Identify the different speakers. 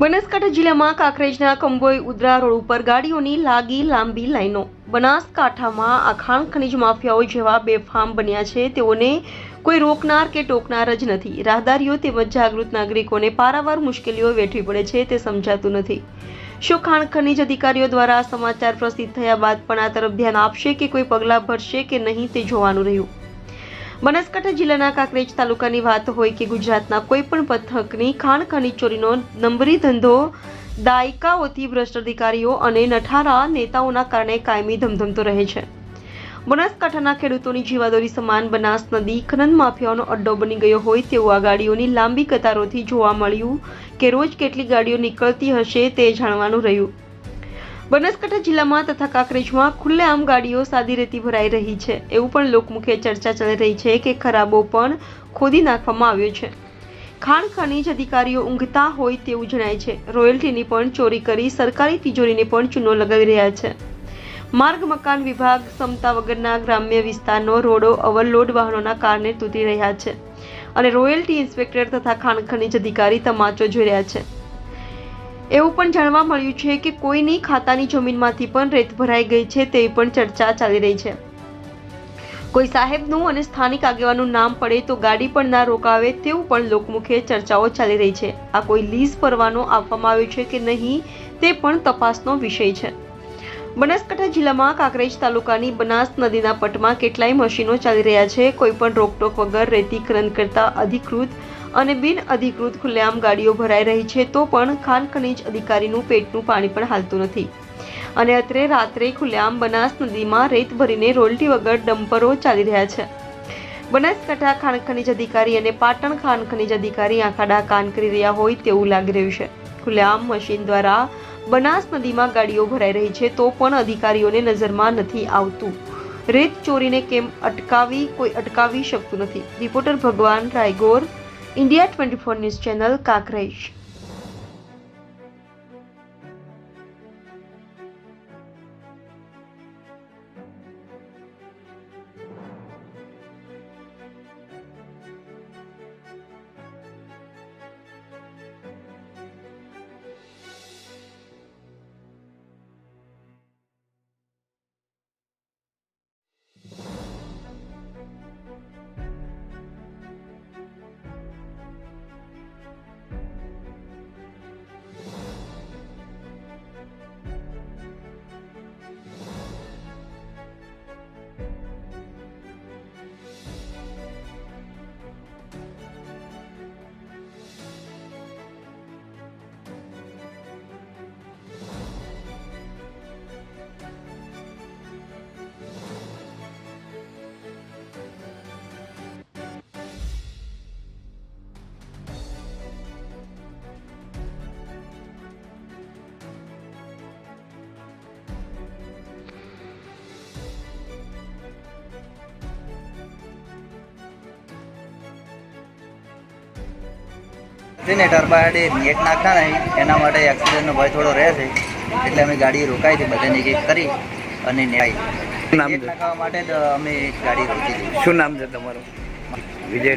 Speaker 1: બનાસકાંઠા જિલ્લામાં કાંકરેજના કંભોઈ ઉદ્રા રોડ ઉપર ગાડીઓની લાગી લાંબી લાઈનો। બનાસકાંઠામાં આ ખાણ ખનીજ માફિયાઓ જેવા બેફામ બન્યા છે, તેઓને કોઈ રોકનાર કે ટોકનાર જ નથી। રાહદારીઓ તેમજ જાગૃત નાગરિકોને પારાવાર મુશ્કેલીઓ વેઠવી પડે છે તે સમજાતું નથી। શું ખાણ ખનીજ અધિકારીઓ દ્વારા આ સમાચાર પ્રસિદ્ધ થયા બાદ પણ આ તરફ ધ્યાન આપશે કે કોઈ પગલાં ભરશે કે નહીં તે જોવાનું રહ્યું। બનાસકાંઠા જિલ્લાના કાંકરેજ તાલુકાની વાત હોય કે ગુજરાતના કોઈ પણ પંથકની ખાણ ખનીજ ચોરીનો નંબરી ધંધો દાયકાઓથી ભ્રષ્ટ અધિકારીઓ અને નઠારા નેતાઓના કારણે કાયમી ધમધમતો રહે છે। બનાસકાંઠાના ખેડૂતોની જીવાદોરી સમાન બનાસ નદી ખનન માફિયાઓનો અડ્ડો બની ગયો હોય તેવું આ ગાડીઓની લાંબી કતારોથી જોવા મળ્યું કે રોજ કેટલી ગાડીઓ નીકળતી હશે તે જાણવાનું રહ્યું। બનાસકાંઠા જિલ્લામાં તથા કાંકરેજમાં ખુલ્લેઆમ ગાડીઓ સાદી રેતી ભરાઈ રહી છે એવું પણ લોકમુખે ચર્ચા ચાલી રહી છે કે ખરાબો પણ ખોદી નાખવામાં આવ્યો છે। ખાણ ખનીજ અધિકારીઓ ઊંઘતા હોય તેવું જણાય છે। રોયલ્ટીની પણ ચોરી કરી સરકારી તિજોરીને પણ ચૂનો લગાવી રહ્યા છે। માર્ગ મકાન વિભાગ ક્ષમતા વગરના ગ્રામ્ય વિસ્તારનો રોડો ઓવરલોડ વાહનોના કારણે તૂટી રહ્યા છે અને રોયલ્ટી ઇન્સ્પેક્ટર તથા ખાણ ખનીજ અધિકારી તમાચો જોઈ રહ્યા છે। એવું પણ જાણવા મળ્યું છે કે કોઈની ખાતાની જમીનમાંથી પણ રેત ભરાઈ ગઈ છે તેવી પણ ચર્ચા ચાલી રહી છે। કોઈ સાહેબનું અને સ્થાનિક આગેવાનનું નામ પડે તો ગાડી પણ ના રોકાવે તેવું પણ લોકમુખે ચર્ચાઓ ચાલી રહી છે। આ કોઈ લીઝ પરવાનો આપવામાં આવ્યો છે કે નહીં તે પણ તપાસનો વિષય છે। બનાસકાંઠા જિલ્લામાં કાંકરેજ તાલુકાની બનાસ નદીના પટમાં કેટલાય મશીનો ચાલી રહ્યા છે। કોઈ પણ રોકટોક વગર રેતી ખનન કરતા અધિકૃત અને બિન અધિકૃત ખુલ્લેઆમ ગાડીઓ ભરાઈ રહી છે તો પણ ખાણ ખનીજ અધિકારીનું પેટનું પાણી પણ હાલતું નથી અને અત્રે રાત્રે ખુલ્લેઆમ બનાસ નદીમાં રેત ભરીને રોયલ્ટી વગર ડમ્પરો ચાલી રહ્યા છે। બનાસકાંઠા ખાણ ખનીજ અધિકારી અને પાટણ ખાણ ખનીજ અધિકારી આંખાડા કાન કરી રહ્યા હોય તેવું લાગી રહ્યું છે। ખુલ્લેઆમ મશીન દ્વારા બનાસ નદીમાં ગાડીઓ ભરાઈ રહી છે તો પણ અધિકારીઓને નજરમાં નથી આવતું। રેત ચોરીને કેમ અટકાવી કોઈ અટકાવી શકતું નથી। રિપોર્ટર ભગવાન Raigor, India 24 news channel Kankrej.
Speaker 2: Generator બાદ નેટ નાખતા નહીં એના માટે એક્સિડન્ટનો ભય થોડો રહે છે એટલે અમે ગાડી રોકાઈ હતી બધાને એક કરી અને નેટ નાખવા માટે જ અમે ગાડી રોકી હતી।
Speaker 3: શું નામ છે તમારું? વિજય।